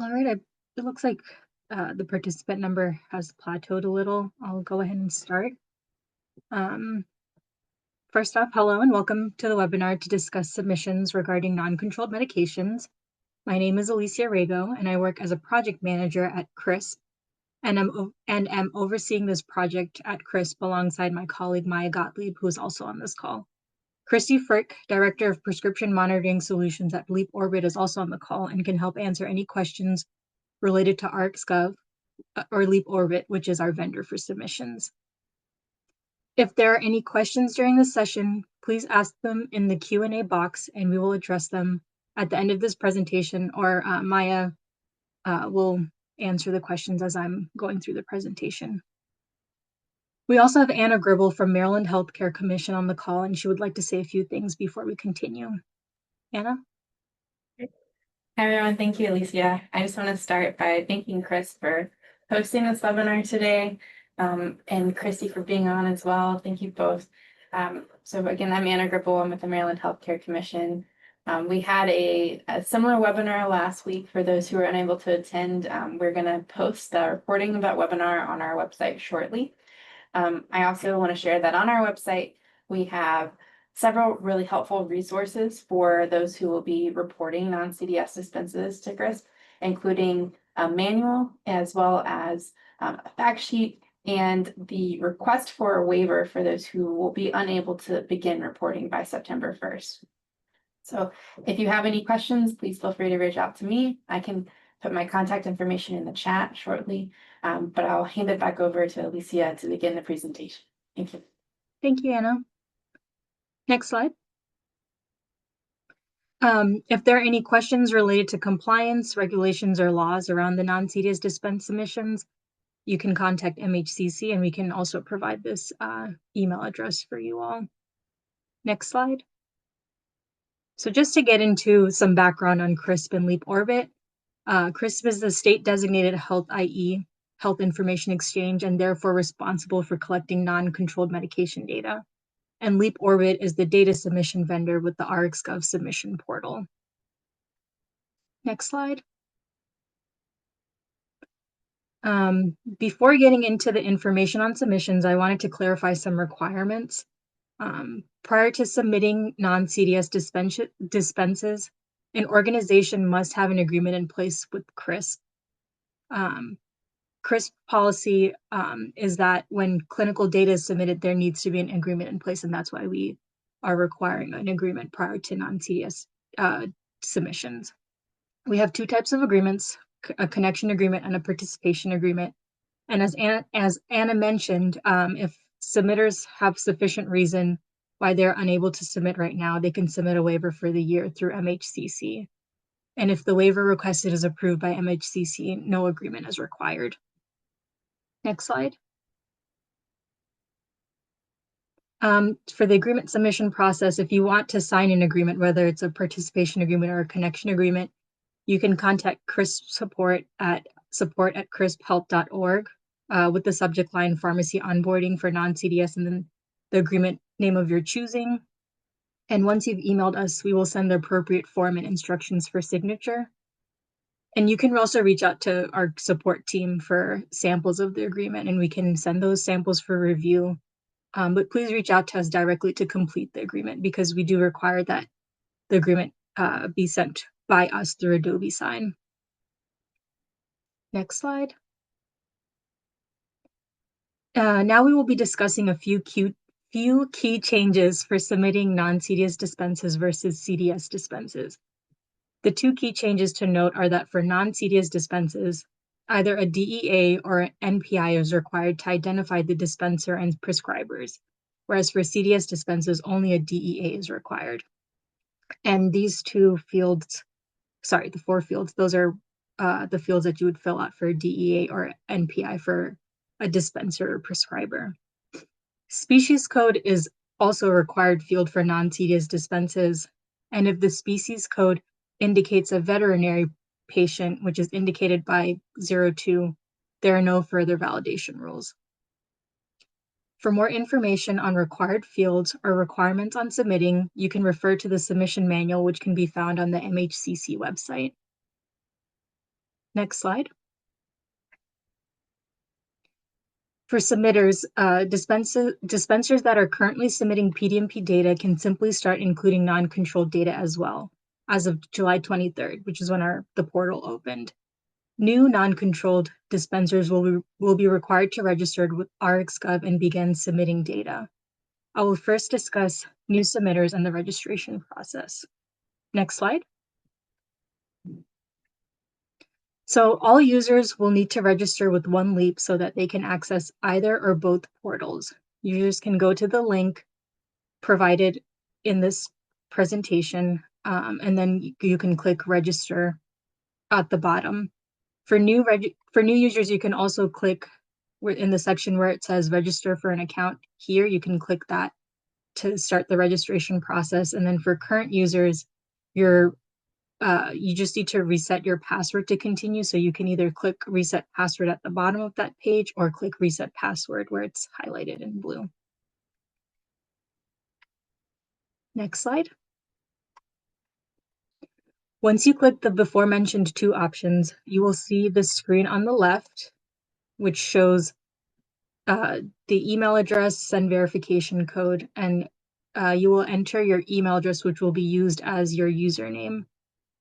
All right, it looks like the participant number has plateaued a little. I'll go ahead and start. Um, First off, hello and welcome to the webinar to discuss submissions regarding non-controlled medications. My name is Alicia Rago, and I work as a project manager at CRISP, and am overseeing this project at CRISP alongside my colleague Maya Gottlieb, who is also on this call. Christy Frick, Director of Prescription Monitoring Solutions at Leap Orbit, is also on the call and can help answer any questions related to ArcsGov or Leap Orbit, which is our vendor for submissions. If there are any questions during the session, please ask them in the Q&A box and we will address them at the end of this presentation, or Maya will answer the questions as I'm going through the presentation. We also have Anna Gribble from Maryland Healthcare Commission on the call, and she would like to say a few things before we continue. Anna? Hi, everyone. Thank you, Alicia. I just want to start by thanking Chris for hosting this webinar today, and Christy for being on as well. Thank you both. So again, I'm Anna Gribble. I'm with the Maryland Healthcare Commission. We had a similar webinar last week. For those who were unable to attend, we're going to post the recording of that webinar on our website shortly. I also want to share that on our website, we have several really helpful resources for those who will be reporting non-CDS dispenses to CRISP, including a manual as well as a fact sheet and the request for a waiver for those who will be unable to begin reporting by September 1st. So if you have any questions, please feel free to reach out to me. I can put my contact information in the chat shortly, but I'll hand it back over to Alicia to begin the presentation. Thank you. Thank you, Anna. Next slide. If there are any questions related to compliance, regulations, or laws around the non-CDS dispense submissions, you can contact MHCC, and we can also provide this email address for you all. Next slide. So just to get into some background on CRISP and Leap Orbit, CRISP is the state-designated health IE, Health Information Exchange, and therefore responsible for collecting non-controlled medication data. And Leap Orbit is the data submission vendor with the RxGov submission portal. Next slide. Before getting into the information on submissions, I wanted to clarify some requirements. Prior to submitting non-CDS dispenses, an organization must have an agreement in place with CRISP. CRISP policy is that when clinical data is submitted, there needs to be an agreement in place, and that's why we are requiring an agreement prior to non-CDS submissions. We have two types of agreements, a connection agreement and a participation agreement. And as Anna mentioned, if submitters have sufficient reason why they're unable to submit right now, they can submit a waiver for the year through MHCC. And if the waiver requested is approved by MHCC, no agreement is required. Next slide. For the agreement submission process, if you want to sign an agreement, whether it's a participation agreement or a connection agreement, you can contact CRISP support at support@crisphealth.org with the subject line pharmacy onboarding for non-CDS and then the agreement name of your choosing. And once you've emailed us, we will send the appropriate form and instructions for signature. And you can also reach out to our support team for samples of the agreement, and we can send those samples for review. But please reach out to us directly to complete the agreement, because we do require that the agreement be sent by us through Adobe Sign. Next slide. Now we will be discussing a few key changes for submitting non-CDS dispenses versus CDS dispenses. The two key changes to note are that for non-CDS dispenses, either a DEA or an NPI is required to identify the dispenser and prescribers, whereas for CDS dispenses, only a DEA is required. And these two fields, the 4 fields, those are the fields that you would fill out for a DEA or NPI for a dispenser or prescriber. Species code is also a required field for non-CDS dispenses, and if the species code indicates a veterinary patient, which is indicated by 02, there are no further validation rules. For more information on required fields or requirements on submitting, you can refer to the submission manual, which can be found on the MHCC website. Next slide. For submitters, dispensers that are currently submitting PDMP data can simply start including non-controlled data as well, as of July 23rd, which is when the portal opened. New non-controlled dispensers will be required to register with RxGov and begin submitting data. I will first discuss new submitters and the registration process. Next slide. So all users will need to register with OneLeap so that they can access either or both portals. Users can go to the link provided in this presentation, and then you can click register at the bottom. For new users, you can also click in the section where it says register for an account here. You can click that to start the registration process. And then for current users, you just need to reset your password to continue. So you can either click reset password at the bottom of that page or click reset password where it's highlighted in blue. Next slide. Once you click the before mentioned two options, you will see the screen on the left, which shows the email address, send verification code, and you will enter your email address, which will be used as your username.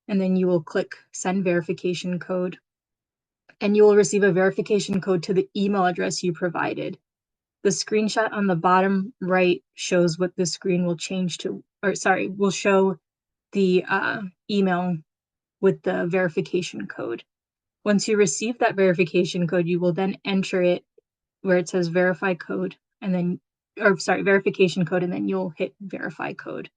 And then you will click send verification code, and you will receive a verification code to the email address you provided. The screenshot on the bottom right shows what the screen will change to, will show the email with the verification code. Once you receive that verification code, you will then enter it where it says verify code, and then, verification code, and then you'll hit verify code.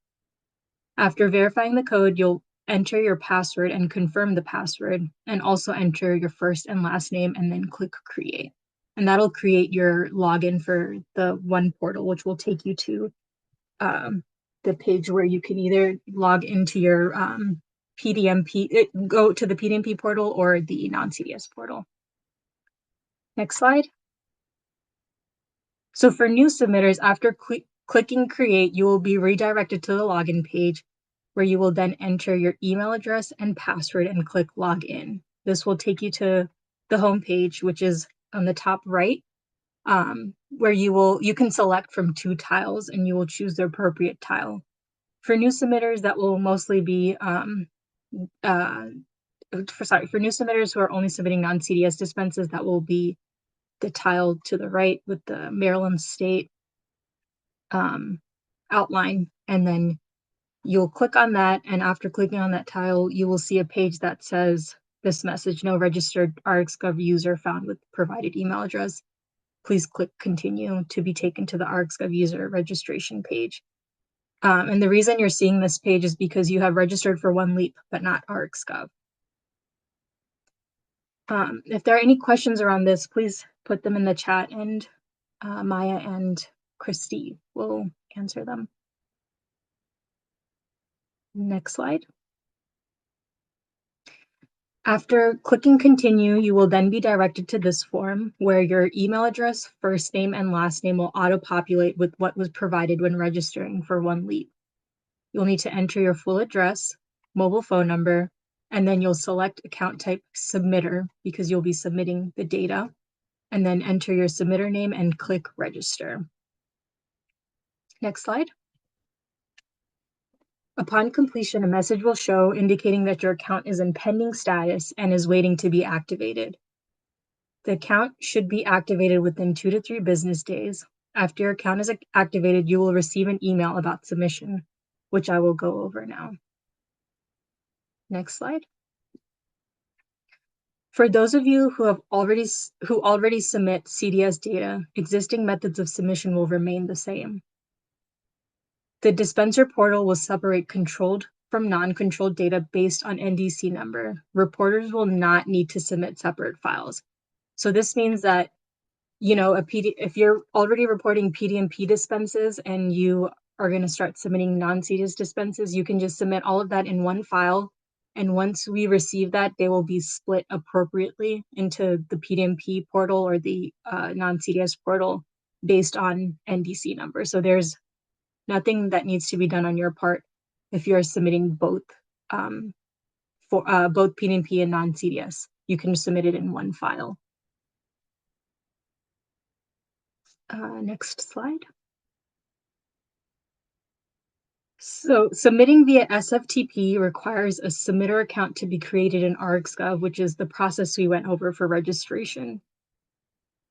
After verifying the code, you'll enter your password and confirm the password, and also enter your first and last name, and then click create. And that'll create your login for the One Portal, which will take you to the page where you can either log into your PDMP, go to the PDMP portal or the non-CDS portal. Next slide. So for new submitters, after clicking create, you will be redirected to the login page where you will then enter your email address and password and click login. This will take you to the home page, which is on the top right, where you can select from two tiles and you will choose the appropriate tile. For new submitters, that will mostly be for new submitters who are only submitting non-CDS dispenses, that will be the tile to the right with the Maryland State outline, and then you'll click on that, and after clicking on that tile, you will see a page that says this message: no registered RxGov user found with provided email address. Please click continue to be taken to the RxGov user registration page. And the reason you're seeing this page is because you have registered for OneLeap, but not RxGov. If there are any questions around this, please put them in the chat, and Maya and Christy will answer them. Next slide. After clicking continue, you will then be directed to this form where your email address, first name, and last name will auto-populate with what was provided when registering for OneLeap. You'll need to enter your full address, mobile phone number, and then you'll select account type submitter because you'll be submitting the data, and then enter your submitter name and click register. Next slide. Upon completion, a message will show indicating that your account is in pending status and is waiting to be activated. The account should be activated within 2 to 3 business days. After your account is activated, you will receive an email about submission, which I will go over now. Next slide. For those of you who already submit CDS data, existing methods of submission will remain the same. The dispenser portal will separate controlled from non-controlled data based on NDC number. Reporters will not need to submit separate files. So this means that, if you're already reporting PDMP dispenses and you are going to start submitting non-CDS dispenses, you can just submit all of that in one file. And once we receive that, they will be split appropriately into the PDMP portal or the non-CDS portal based on NDC number. So there's nothing that needs to be done on your part if you're submitting both for both PDMP and non-CDS. you can submit it in one file. Next slide. So submitting via SFTP requires a submitter account to be created in RxGov, which is the process we went over for registration.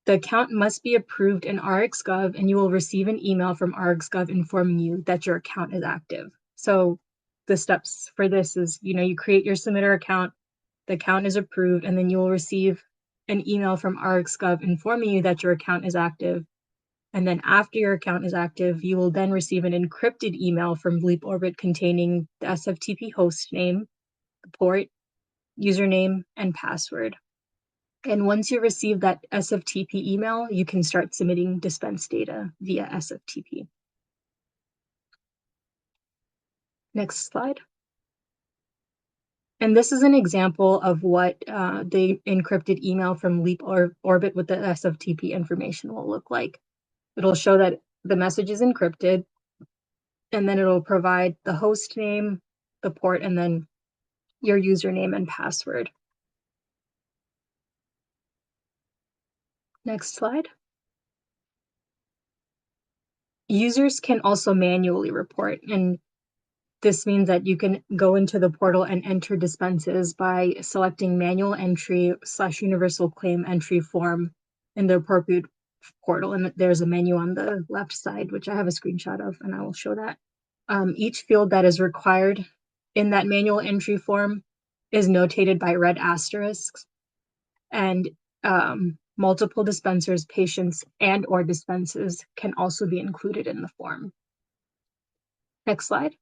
The account must be approved in RxGov, and you will receive an email from RxGov informing you that your account is active. So the steps for this is, you create your submitter account, the account is approved, and then you will receive an email from RxGov informing you that your account is active. And then after your account is active, you will then receive an encrypted email from Bleep Orbit containing the SFTP host name, the port, username, and password. And once you receive that SFTP email, you can start submitting dispense data via SFTP. Next slide. And this is an example of what the encrypted email from Bleep Orbit with the SFTP information will look like. It'll show that the message is encrypted, and then it'll provide the host name, the port, and then your username and password. Next slide. Users can also manually report, and this means that you can go into the portal and enter dispenses by selecting manual entry / universal claim entry form in the appropriate portal. And there's a menu on the left side, which I have a screenshot of, and I will show that. Each field that is required in that manual entry form is notated by red asterisks, and multiple dispensers, patients, and/or dispenses can also be included in the form. Next slide.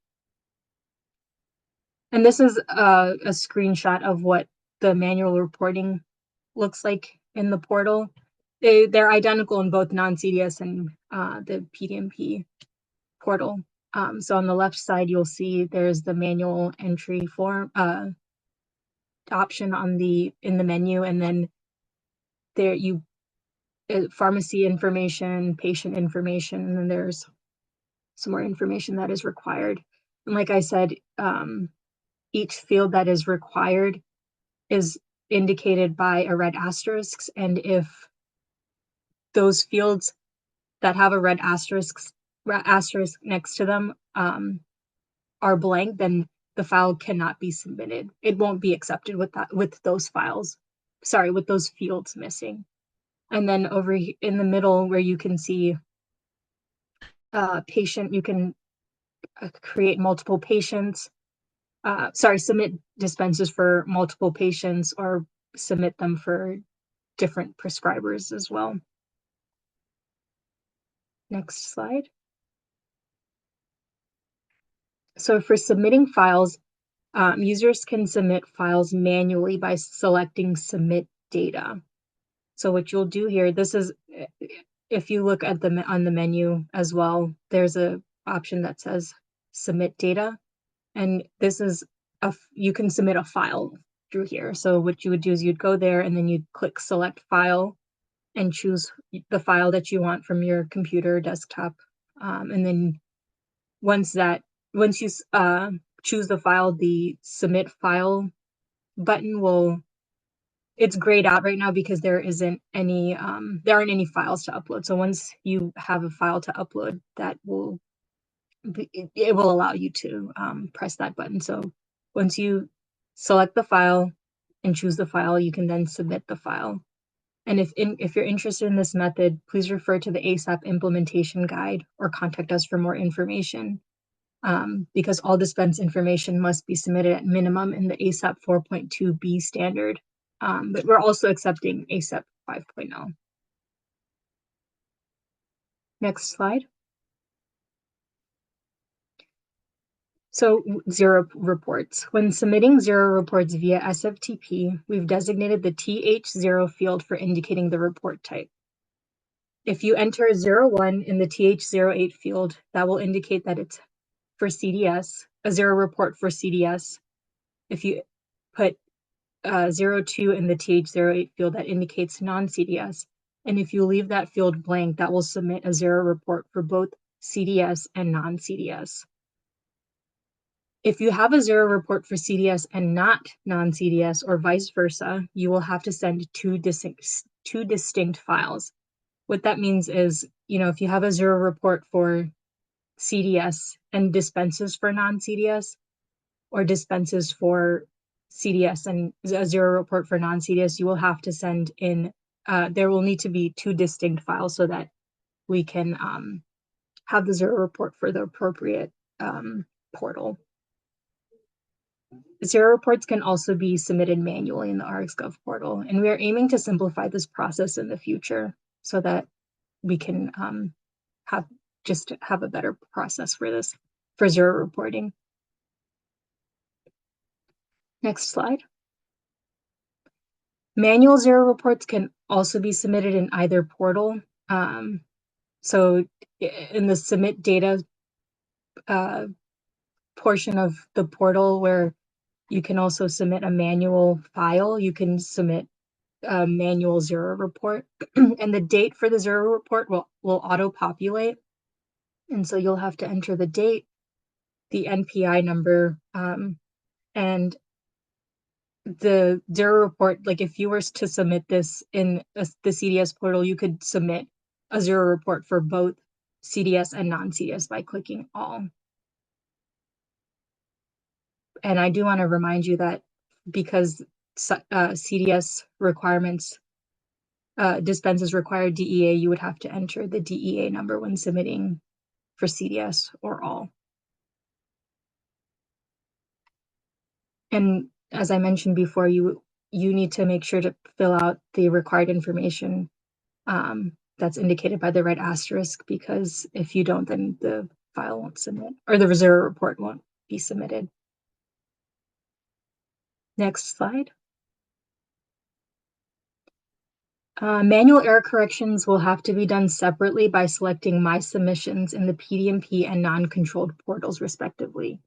And this is a screenshot of what the manual reporting looks like in the portal. They're identical in both non-CDS and the PDMP portal. So on the left side, you'll see there's the manual entry form option in the menu, and then there pharmacy information, patient information, and then there's some more information that is required. And like I said, each field that is required is indicated by a red asterisk, and if those fields that have a red asterisk next to them are blank, then the file cannot be submitted. It won't be accepted with those fields missing. And then over in the middle where you can see patient, you can create multiple patients. Submit dispenses for multiple patients or submit them for different prescribers as well. Next slide. So for submitting files, users can submit files manually by selecting Submit Data. So what you'll do here, this is, if you look at on the menu as well, there's a option that says Submit Data, and this is you can submit a file through here. So what you would do is you'd go there and then you'd click Select File and choose the file that you want from your computer, desktop, and then once you choose the file, the Submit File button it's grayed out right now because there aren't any files to upload. So once you have a file to upload, it will allow you to press that button. So once you select the file and choose the file, you can then submit the file. And if you're interested in this method, please refer to the ASAP implementation guide or contact us for more information. Because all dispense information must be submitted at minimum in the ASAP 4.2b standard. But we're also accepting ASAP 5.0. Next slide. So zero reports. When submitting zero reports via SFTP, we've designated the TH0 field for indicating the report type. If you enter 01 in the TH08 field, that will indicate that it's for CDS, a zero report for CDS. If you put 02 in the TH08 field, that indicates non-CDS. And if you leave that field blank, that will submit a zero report for both CDS and non-CDS. If you have a zero report for CDS and not non-CDS or vice versa, you will have to send two distinct files. What that means is, if you have a zero report for CDS and dispenses for non-CDS, or dispenses for CDS and a zero report for non-CDS, you will have to send in, there will need to be two distinct files so that we can have the zero report for the appropriate portal. Zero reports can also be submitted manually in the RxGov portal, and we are aiming to simplify this process in the future so that we can have a better process for this, for zero reporting. Next slide. Manual zero reports can also be submitted in either portal. So in the submit data portion of the portal, where you can also submit a manual file, you can submit a manual zero report. And the date for the zero report will auto-populate. And so you'll have to enter the date, the NPI number, and the zero report. Like if you were to submit this in the CDS portal, you could submit a zero report for both CDS and non-CDS by clicking all. And I do want to remind you that because CDS requirements, dispenses require DEA, you would have to enter the DEA number when submitting for CDS or all. And as I mentioned before, you need to make sure to fill out the required information that's indicated by the red asterisk, because if you don't, then the file won't submit, or the zero report won't be submitted. Next slide. Manual error corrections will have to be done separately by selecting My Submissions in the PDMP and non-controlled portals, respectively.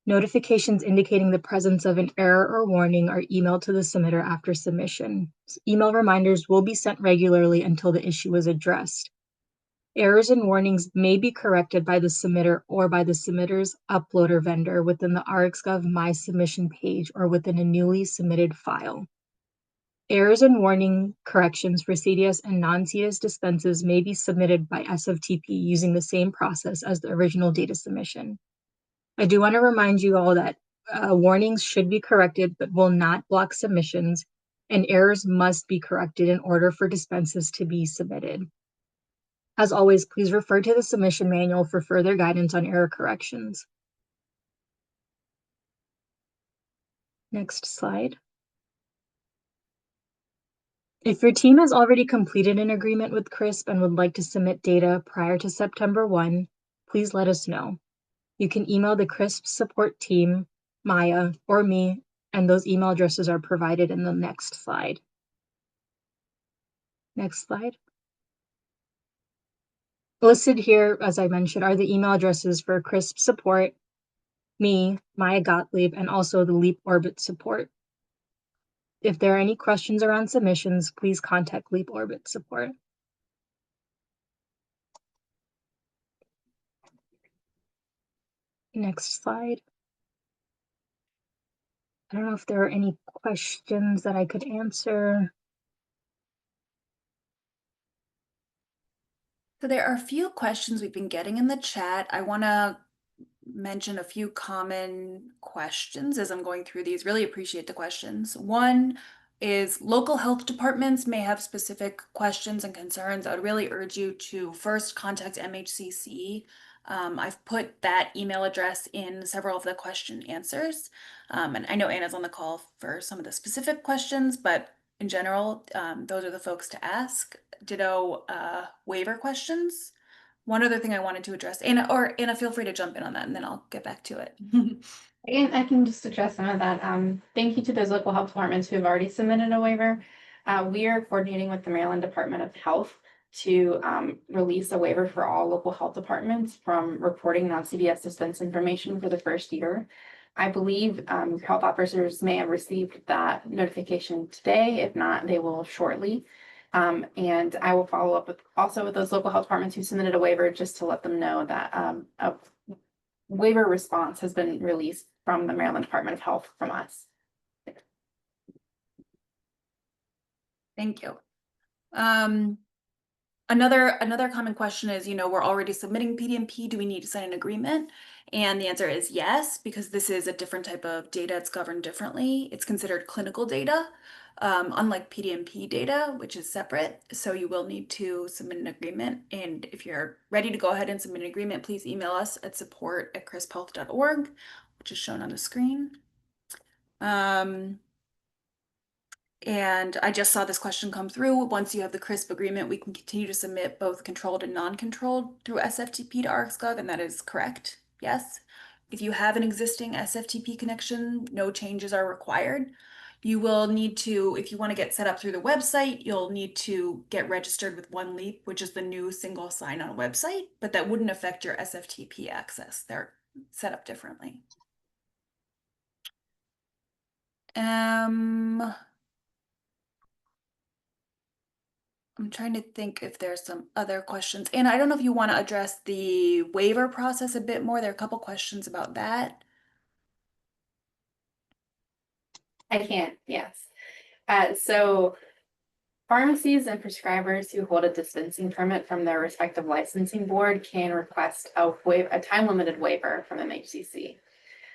Notifications indicating the presence of an error or warning are emailed to the submitter after submission. Email reminders will be sent regularly until the issue is addressed. Errors and warnings may be corrected by the submitter or by the submitter's uploader vendor within the RxGov My Submission page or within a newly submitted file. Errors and warning corrections for CDS and non-CDS dispenses may be submitted by SFTP using the same process as the original data submission. I do want to remind you all that warnings should be corrected but will not block submissions, and errors must be corrected in order for dispenses to be submitted. As always, please refer to the submission manual for further guidance on error corrections. Next slide. If your team has already completed an agreement with CRISP and would like to submit data prior to September 1, please let us know. You can email the CRISP support team, Maya, or me, and those email addresses are provided in the next slide. Next slide. Listed here, as I mentioned, are the email addresses for CRISP support, me, Maya Gottlieb, and also the Leap Orbit support. If there are any questions around submissions, please contact Leap Orbit support. Next slide. I don't know if there are any questions that I could answer. So there are a few questions we've been getting in the chat. I want to mention a few common questions as I'm going through these. Really appreciate the questions. One is local health departments may have specific questions and concerns. I would really urge you to first contact MHCC. I've put that email address in several of the question answers. And I know Anna's on the call for some of the specific questions, but in general, those are the folks to ask. Ditto waiver questions. One other thing I wanted to address, Anna, feel free to jump in on that and then I'll get back to it. And I can just address some of that. Thank you to those local health departments who have already submitted a waiver. We are coordinating with the Maryland Department of Health to release a waiver for all local health departments from reporting non-CDS dispense information for the first year. I believe health officers may have received that notification today. If not, they will shortly. And I will follow up with those local health departments who submitted a waiver just to let them know that waiver response has been released from the Maryland Department of Health from us. Thank you. Another common question is, we're already submitting PDMP. Do we need to sign an agreement? And the answer is yes, because this is a different type of data. It's governed differently. It's considered clinical data, unlike PDMP data, which is separate. So you will need to submit an agreement. And if you're ready to go ahead and submit an agreement, please email us at support@crisphealth.org, which is shown on the screen. And I just saw this question come through. Once you have the CRISP agreement, we can continue to submit both controlled and non-controlled through SFTP to ArcSGov, and that is correct. Yes. If you have an existing SFTP connection, no changes are required. You will need to, if you want to get set up through the website, you'll need to get registered with OneLeap, which is the new single sign-on website, but that wouldn't affect your SFTP access. They're set up differently. I'm trying to think if there's some other questions. And I don't know if you want to address the waiver process a bit more. There are a couple questions about that. I can, yes. So pharmacies and prescribers who hold a dispensing permit from their respective licensing board can request a time-limited waiver from MHCC.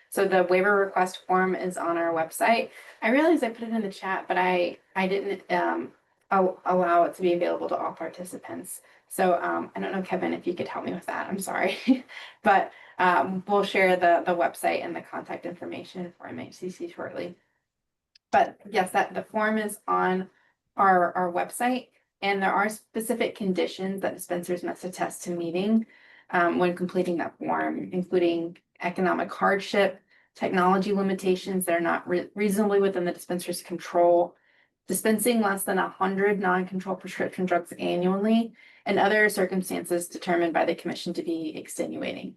So the waiver request form is on our website. I realized I put it in the chat, but I didn't allow it to be available to all participants. So I don't know, Kevin, if you could help me with that. I'm sorry. But we'll share the website and the contact information for MHCC shortly. But yes, the form is on our website, and there are specific conditions that dispensers must attest to meeting when completing that form, including economic hardship, technology limitations that are not reasonably within the dispenser's control, dispensing less than 100 non-controlled prescription drugs annually, and other circumstances determined by the commission to be extenuating.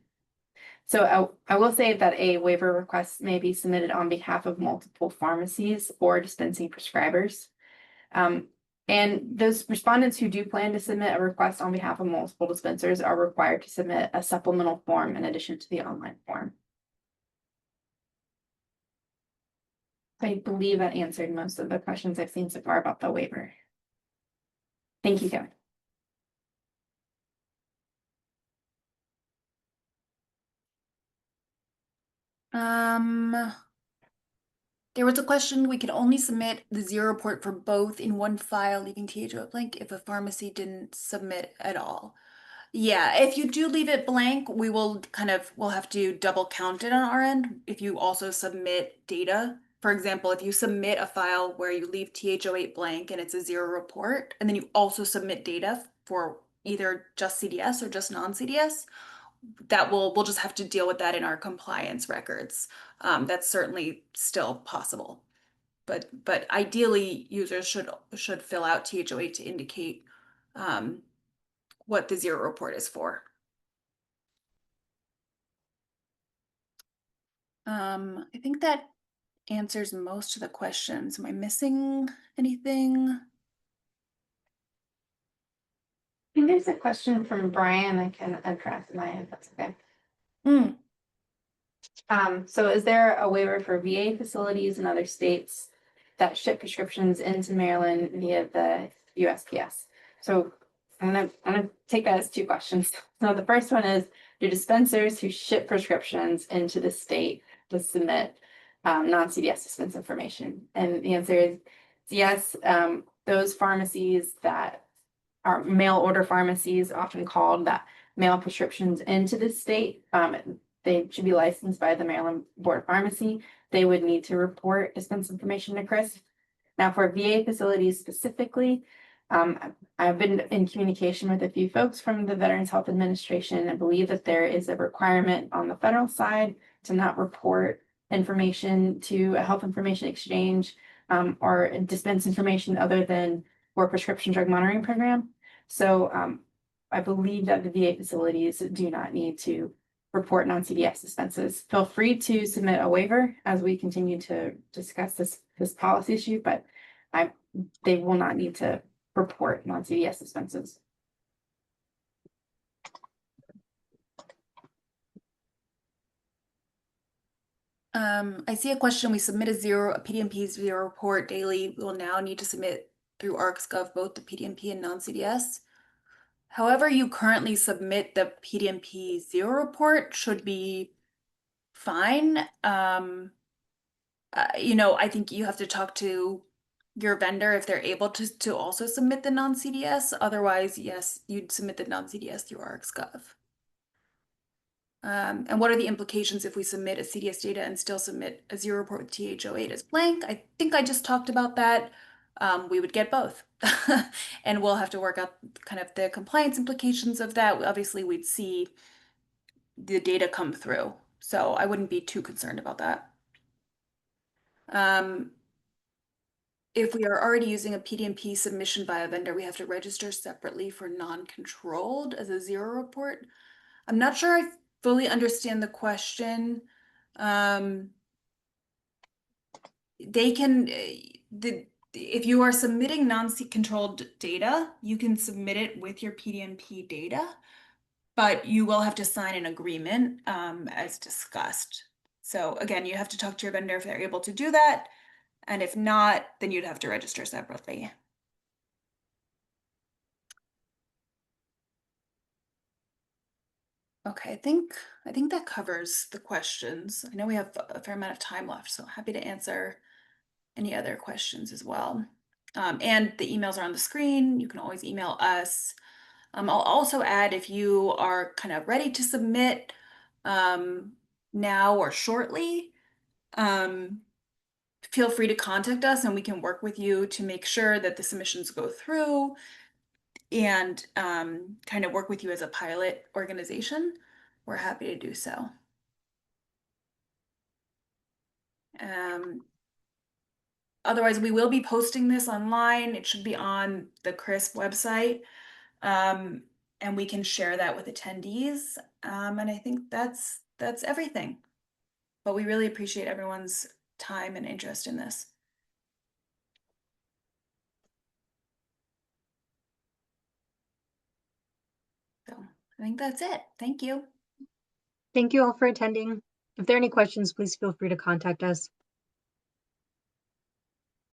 So I will say that a waiver request may be submitted on behalf of multiple pharmacies or dispensing prescribers. And those respondents who do plan to submit a request on behalf of multiple dispensers are required to submit a supplemental form in addition to the online form. I believe that answered most of the questions I've seen so far about the waiver. Thank you, Kevin. There was a question, we can only submit the zero report for both in one file, leaving THO blank if a pharmacy didn't submit at all. Yeah, if you do leave it blank, we'll have to double count it on our end if you also submit data. For example, if you submit a file where you leave TH08 blank and it's a zero report, and then you also submit data for either just CDS or just non-CDS, we'll just have to deal with that in our compliance records. That's certainly still possible. But ideally users should fill out TH08 to indicate what the zero report is for. I think that answers most of the questions. Am I missing anything? I think there's a question from Brian I can address in my head. That's okay. So is there a waiver for VA facilities in other states that ship prescriptions into Maryland via the USPS? So I'm gonna take that as two questions. So the first one is, do dispensers who ship prescriptions into the state to submit non-CDS dispense information? And the answer is yes. Those pharmacies that are mail order pharmacies, often called, that mail prescriptions into the state, they should be licensed by the Maryland Board of Pharmacy. They would need to report dispense information to CRISP. Now, for VA facilities specifically, I've been in communication with a few folks from the Veterans Health Administration and believe that there is a requirement on the federal side to not report information to a health information exchange or dispense information other than for a prescription drug monitoring program. So I believe that the VA facilities do not need to report non-CDS dispenses. Feel free to submit a waiver as we continue to discuss this policy issue, but they will not need to report non-CDS dispenses. I see a question. We submit a PDMP zero report daily. We will now need to submit through ArcSCOV both the PDMP and non-CDS. However, you currently submit the PDMP zero report should be fine. I think you have to talk to your vendor if they're able to also submit the non-CDS. Otherwise, yes, you'd submit the non-CDS through ArcSCOV. And what are the implications if we submit a CDS data and still submit a zero report with TH08 as blank? I think I just talked about that. We would get both. And we'll have to work out kind of the compliance implications of that. Obviously, we'd see the data come through. So I wouldn't be too concerned about that. If we are already using a PDMP submission by a vendor, we have to register separately for non-controlled as a zero report. I'm not sure I fully understand the question. They can, if you are submitting non-controlled data, you can submit it with your PDMP data, but you will have to sign an agreement as discussed. So again, you have to talk to your vendor if they're able to do that. And if not, then you'd have to register separately. Okay, I think that covers the questions. I know we have a fair amount of time left, so happy to answer any other questions as well. And the emails are on the screen. You can always email us. I'll also add if you are kind of ready to submit now or shortly, feel free to contact us and we can work with you to make sure that the submissions go through and kind of work with you as a pilot organization. We're happy to do so. Otherwise, we will be posting this online. It should be on the CRISP website. And we can share that with attendees. And I think that's everything. But we really appreciate everyone's time and interest in this. So I think that's it. Thank you. Thank you all for attending. If there are any questions, please feel free to contact us.